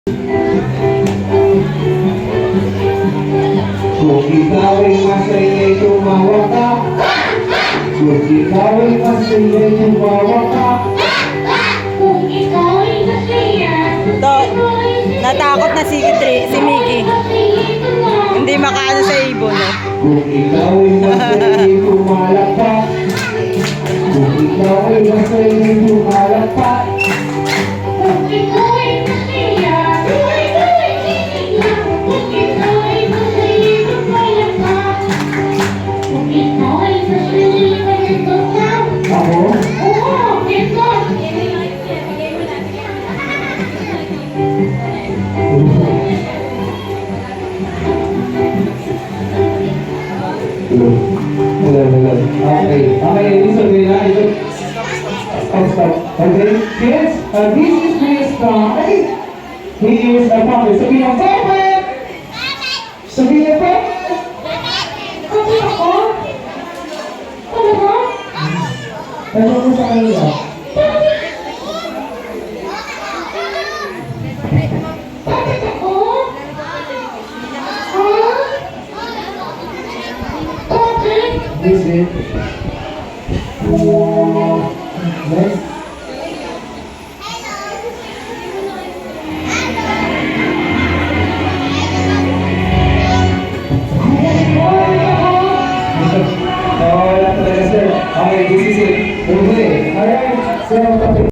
Kung ikaw ay masaya, tumawa ka. Kung ikaw ay masaya, tumawa ka. Kung ikaw ay masaya, Natakot na si Miggy. Hindi makaano sa ibon, no? Kung ikaw ay masaya, tumalakpak. Kung ikaw ay masaya, tumalakpak. kung ikaw ay masaya, kung ikaw ay masaya, tumayak ka. Kung ikaw ay masaya, tumayak ka. Ako? Oo, ito. Hello. Okay, listen to me. Stop. Okay, kids, this is Chris Pie. He is a puppet. Sabihin ang puppet! Sabihin po! Kasi ako? Talaga? Ano mo sa kanila? Bakit ako? Ha? Bakit? This is... Next. Oh, wala talaga, sir. Okay, this is it. Okay. Alright. So,